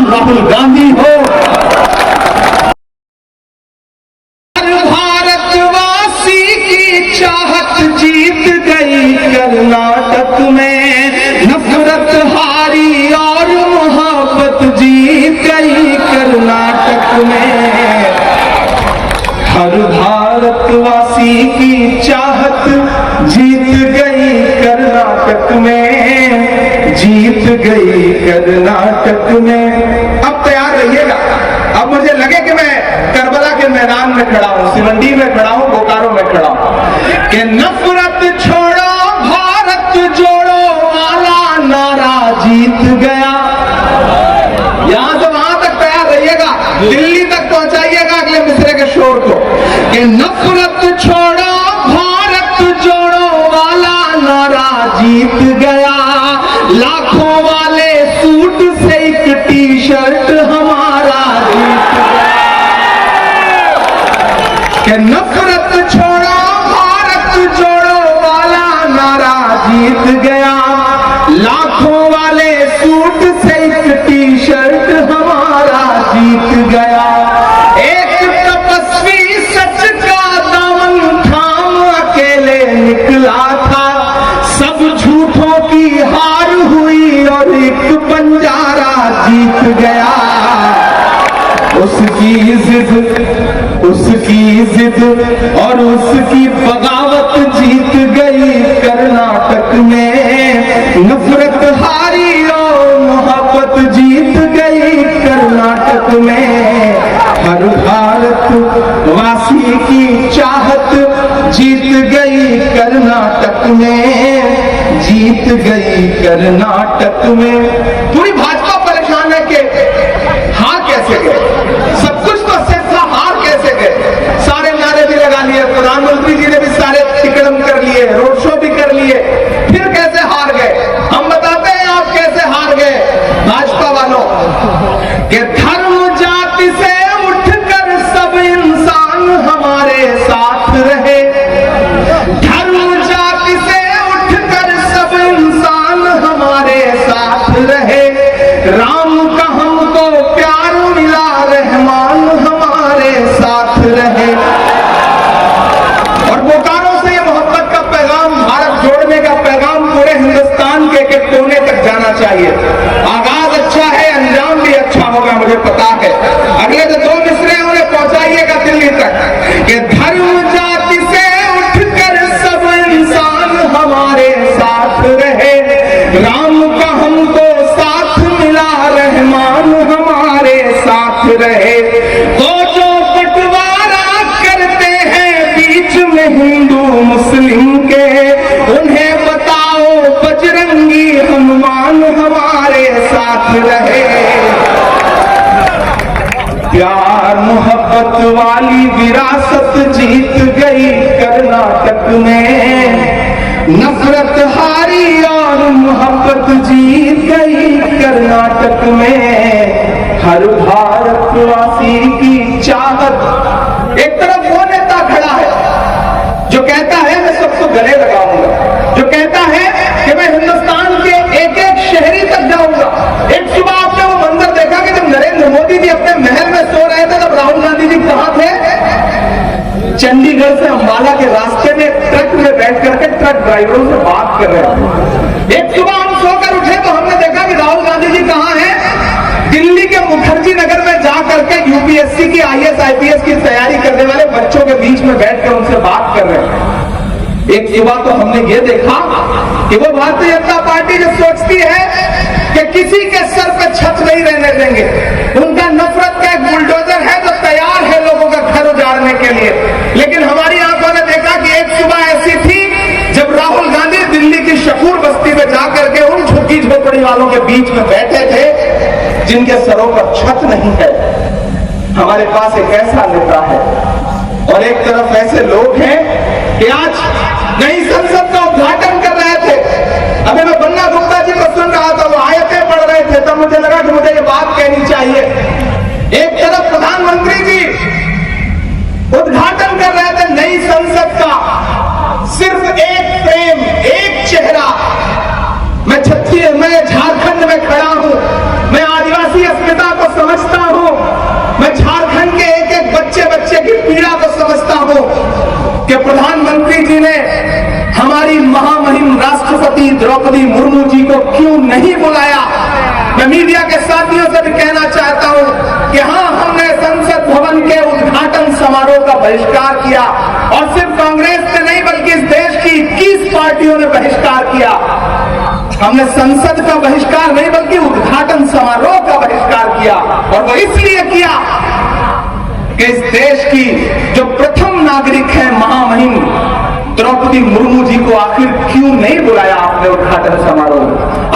नाम राहुल गांधी हो। भारतवासी की चाहत जीत गई कर्नाटक में, नफरत हारी और मोहब्बत जीत गई कर्नाटक में। हर भारतवासी की चाहत जीत गई कर्नाटक में, जीत गई कर्नाटक में। अब तैयार रहिएगा, अब मुझे लगे कि मैं करबला के मैदान में खड़ा हूं, सिवंडी में खड़ा हूं, बोकारो में खड़ा हूं, कि नफरत छोड़ो भारत जोड़ो वाला नारा जीत गया। यहां से वहां तक तैयार रहिएगा, दिल्ली तक पहुंचाइएगा अगले मिसरे के शोर को, कि नफरत छोड़ो भारत जोड़ो वाला नारा जीत गया। लाखों वाले सूट से एक टी शर्ट हमारा जीत गया। कि नफरत छोड़ो भारत जोड़ो वाला नारा जीत गया। लाखों वाले सूट से एक टी शर्ट हमारा जीत गया। एक तपस्वी सच का दामन थाम अकेले निकला था, सब झूठों की हार हुई और एक बंजारा जीत गया। उसकी जिद और उसकी बगावत जीत गई कर्नाटक में। नफरत हारी और मोहब्बत जीत गई कर्नाटक में। हर भारतवासी की चाहत जीत गई कर्नाटक में, जीत गई कर्नाटक में। पूरी भाजपा परेशान है कि हार कैसे गए, सब कुछ तो सिर्फ था, हार कैसे गए। सारे नारे भी लगा लिए, प्रधानमंत्री जी ने भी सारे टिकड़म कर लिए, रोड शो भी कर लिए, फिर कैसे हार गए। हम बताते हैं आप कैसे हार गए भाजपा वालों, कि धर्म जाति से उठकर सब इंसान हमारे साथ रहे। धर्म जाति से उठकर सब इंसान हमारे साथ रहे। राम का हमको प्यार मिला, रहमान हमारे साथ रहे। और बोकारो से ये मोहब्बत का पैगाम, भारत जोड़ने का पैगाम पूरे हिंदुस्तान के कोने तक जाना चाहिए। आगाज अच्छा है, अंजाम भी अच्छा होगा, मुझे पता है। अगले जो 2 मिसरे उन्हें पहुंचाइएगा दिल्ली तक, कि धर्म जाति से उठकर सब इंसान हमारे साथ रहे। राम का हमको साथ मिला, रहमान हमारे साथ रहे। तो जो बंटवारा करते हैं बीच में हिंदू मुस्लिम के, उन्हें बताओ बजरंगी हनुमान हमारे साथ रहे। प्यार मोहब्बत वाली विरासत जीत गई कर्नाटक में। नफरत हारी और मोहब्बत जीत गई कर्नाटक में। हर भारतवासी की चाहत। एक तरफ वो नेता खड़ा है जो कहता है मैं सबको गले लगाऊंगा, जो कहता है कि मैं हिंदुस्तान के एक एक शहरी तक जाऊंगा। एक सुबह आपने वो मंजर देखा कि जब नरेंद्र मोदी जी अपने महल में सो रहे थे, तब राहुल गांधी जी कहां थे? चंडीगढ़ से अंबाला के रास्ते में ट्रक में बैठ करके ट्रक ड्राइवरों से बात कर रहे थे। एक सुबह हम सोकर उठे तो हमने देखा कि राहुल गांधी जी कहां हैं? दिल्ली के मुखर्जी नगर में जाकर के यूपीएससी की IAS IPS की तैयारी करने वाले बच्चों के बीच में बैठकर उनसे बात कर रहे हैं। एक सुबह तो हमने ये देखा कि वो भारतीय जनता पार्टी जो सोचती है कि किसी के सर पे छत नहीं रहने देंगे, उनका नफरत का एक बुलडोजर है जो तैयार है लोगों का घर उजाड़ने के लिए। लेकिन हमारी आंखों ने देखा कि एक सुबह ऐसी थी जब राहुल गांधी दिल्ली की शकूर बस्ती में जाकर के उन झुग्गी झोपड़ी वालों के बीच में बैठे थे जिनके सरों पर छत नहीं है। हमारे पास एक ऐसा नेता है और एक तरफ ऐसे लोग हैं कि आज नई संसद का उद्घाटन कर रहे थे। अभी मैं बन्ना गुप्ता जी को सुन रहा था, वो आयतें पढ़ रहे थे, तब मुझे लगा कि मुझे ये बात कहनी चाहिए। एक तरफ प्रधानमंत्री जी उद्घाटन कर रहे थे नई संसद का, सिर्फ एक फ्रेम, एक चेहरा। मैं झारखंड में खड़ा हूं, मैं आदिवासी अस्मिता को राष्ट्रपति द्रौपदी मुर्मू जी को क्यों नहीं बुलाया। मैं मीडिया के साथियों से भी कहना चाहता हूं कि हाँ, हमने संसद भवन के उद्घाटन समारोह का बहिष्कार किया, और सिर्फ कांग्रेस ने नहीं बल्कि इस देश की 21 पार्टियों ने बहिष्कार किया। हमने संसद का बहिष्कार नहीं बल्कि उद्घाटन समारोह का बहिष्कार किया, और वो इसलिए किया कि इस देश की जो प्रथम नागरिक है महामहिम द्रौपदी मुर्मू जी को आखिर क्यों नहीं बुलाया आपने उद्घाटन समारोह?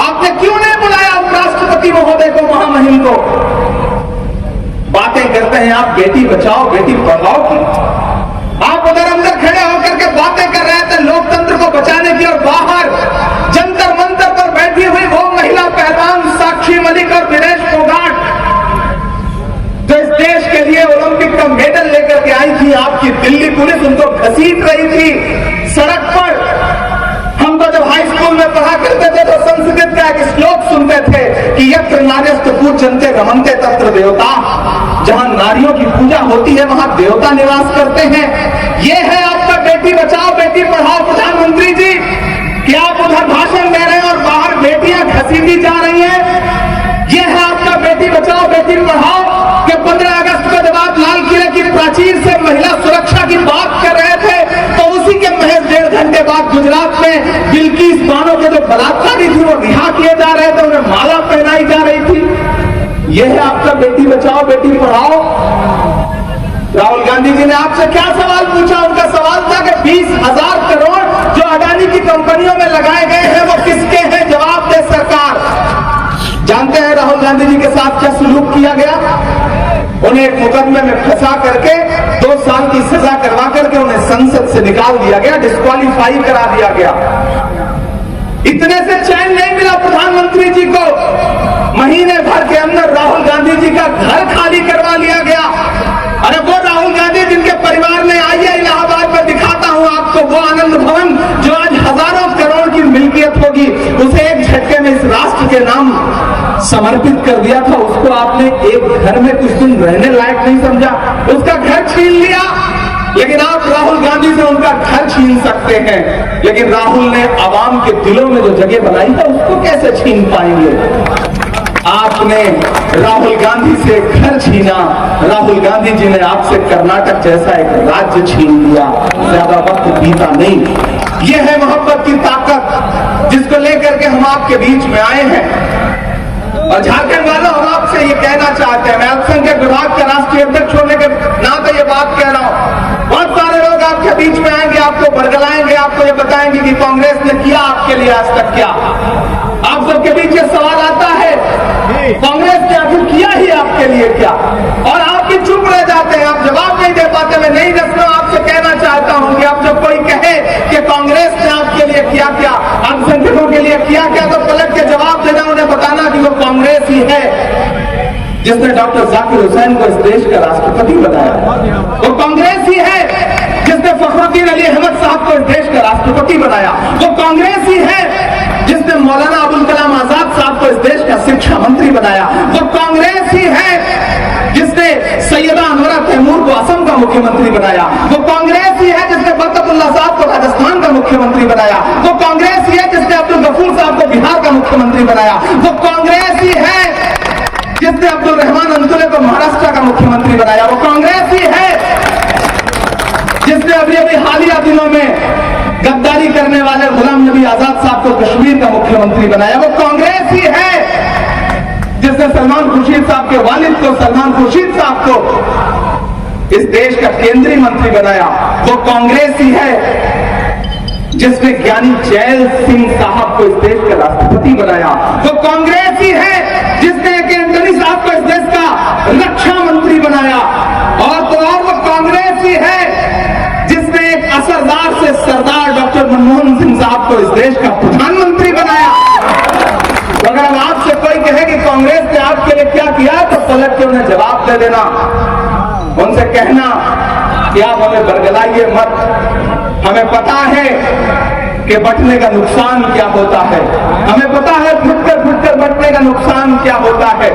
आपने क्यों नहीं बुलाया उपराष्ट्रपति महोदय को, महामहिम को? बातें करते हैं आप बेटी बचाओ बेटी पढ़ाओ की, आप उधर अंदर खड़े होकर के बातें कर रहे थे लोकतंत्र को बचाने की, और बाहर जंतर मंतर पर बैठी हुई वो महिला पहलवान साक्षी मलिक और विनेश फोगाट जो इस देश के लिए ओलंपिक का मेडल लेकर के आई थी, आपकी दिल्ली पुलिस उनको घसीट रही थी सड़क पर। हम तो जब हाई स्कूल में पढ़ा करते थे तो संस्कृत का एक श्लोक सुनते थे कि यत्र नार्यस्तु पूज्यन्ते रमन्ते तत्र देवता। जहां नारियों की पूजा होती है वहां देवता निवास करते हैं। ये है आपका बेटी बचाओ बेटी पढ़ाओ प्रधानमंत्री जी, कि आप उधर भाषण दे रहे हैं और बाहर बेटियां घसीटी जा रही हैं। ये है आपका बेटी बचाओ बेटी पढ़ाओ, कि 15 अगस्त को जब आप लाल किले की प्राचीर से महिला सुरक्षा की बात कर रहे थे तो उसी के महज 1.5 घंटे बाद गुजरात में बिल्किस बानो के जो बलात्कारी थी वो रिहा किए जा रहे थे, उन्हें माला पहनाई जा रही थी। यह है आपका बेटी बचाओ बेटी पढ़ाओ। राहुल गांधी जी ने आपसे क्या सवाल पूछा? उनका सवाल था कि 20,000 करोड़ जो अडानी की कंपनियों में लगाए गए हैं वो किसके हैं? जवाब दे सरकार। जानते हैं राहुल गांधी जी के साथ क्या सुलूक किया गया? उन्हें एक मुकदमे में फंसा करके 2 साल की सजा करवा करके उन्हें संसद से निकाल दिया गया, डिस्क्वालीफाई करा दिया गया। इतने से चैन नहीं मिला प्रधानमंत्री जी को, महीने भर के अंदर राहुल गांधी जी का घर खाली करवा लिया गया। अरे वो राहुल गांधी जिनके परिवार ने, आइए इलाहाबाद में दिखाता हूं आपको, वो आनंद भवन जो आज हजारों करोड़ की मिल्कियत होगी उसे एक झटके में इस राष्ट्र के नाम समर्पित कर दिया था। उसको आपने एक घर में कुछ दिन रहने लायक नहीं समझा, उसका घर छीन लिया। लेकिन आप राहुल गांधी से उनका घर छीन सकते हैं, लेकिन राहुल ने आवाम के दिलों में जो जगह बनाई है उसको कैसे छीन पाएंगे? आपने राहुल गांधी से घर छीना, राहुल गांधी जी ने आपसे कर्नाटक जैसा एक राज्य छीन लिया। ज्यादा वक्त बीता नहीं। यह है मोहब्बत की ताकत जिसको लेकर के हम आपके बीच में आए हैं। और झारखंड वालों, हम आपसे ये कहना चाहते हैं, मैं अल्पसंख्यक विभाग का राष्ट्रीय अध्यक्ष होने के नाते ये बात कह रहा हूं, बहुत सारे लोग आपके बीच में आएंगे, आपको बरगलाएंगे, आपको ये बताएंगे कि कांग्रेस ने किया आपके लिए आज तक क्या। आप सबके बीच ये सवाल आता है कांग्रेस ने आखिर किया ही आपके लिए क्या, और आप भी चुप रह जाते हैं, आप जवाब नहीं दे पाते। मैं नहीं दसना आपसे कहना चाहता हूं कि आप जब कोई कहे कि कांग्रेस ने आपके लिए किया क्या, अल्पसंख्यकों के लिए किया क्या, तो पलट के जवाब देना, उन्हें बताना कि वो कांग्रेस ही है जिसने डॉक्टर जाकिर हुसैन को इस देश का राष्ट्रपति बनाया। वो कांग्रेस ही है जिसने फखरुद्दीन अली अहमद साहब को इस देश का राष्ट्रपति बनाया। वो कांग्रेस ही है जिसने मौलाना अबुल कलाम आजाद साहब को इस देश का शिक्षा मंत्री बनाया। वो कांग्रेस ही है जिसने सैयदा अनवरा तैमूर को असम का मुख्यमंत्री बनाया। वो कांग्रेस ही है जिसने बरकतुल्लाह साहब को राजस्थान का मुख्यमंत्री बनाया। वो कांग्रेस ही है जिसने अब्दुल गफूर साहब को बिहार का मुख्यमंत्री बनाया। वो कांग्रेस ही है जिसने अब्दुल रहमान अंतुले को महाराष्ट्र का मुख्यमंत्री बनाया। वो कांग्रेस ही है जिसने अभी अभी हालिया दिनों में गद्दारी करने वाले गुलाम नबी आजाद साहब को कश्मीर का मुख्यमंत्री बनाया। वो कांग्रेस ही है जिसने सलमान खुर्शीद साहब के वालिद को, सलमान खुर्शीद साहब को इस देश का केंद्रीय मंत्री बनाया। वो कांग्रेस ही है जिसने ज्ञानी जैल सिंह साहब को इस देश का राष्ट्रपति बनाया। वो कांग्रेस ही है जिसने एंटनी साहब को इस देश का रक्षा मंत्री बनाया। और तो और वो कांग्रेस ही है जिसने एक असरदार से सरदार डॉक्टर मनमोहन सिंह साहब को इस देश का प्रधानमंत्री बनाया। अगर अब आपसे कोई कहे कि कांग्रेस ने आपके लिए क्या किया, तो पलट के उन्हें जवाब दे देना, उनसे कहना कि आप हमें बरगलाइए मत, हमें पता है कि बंटने का नुकसान क्या होता है, हमें पता है फुटकर बंटने का नुकसान क्या होता है।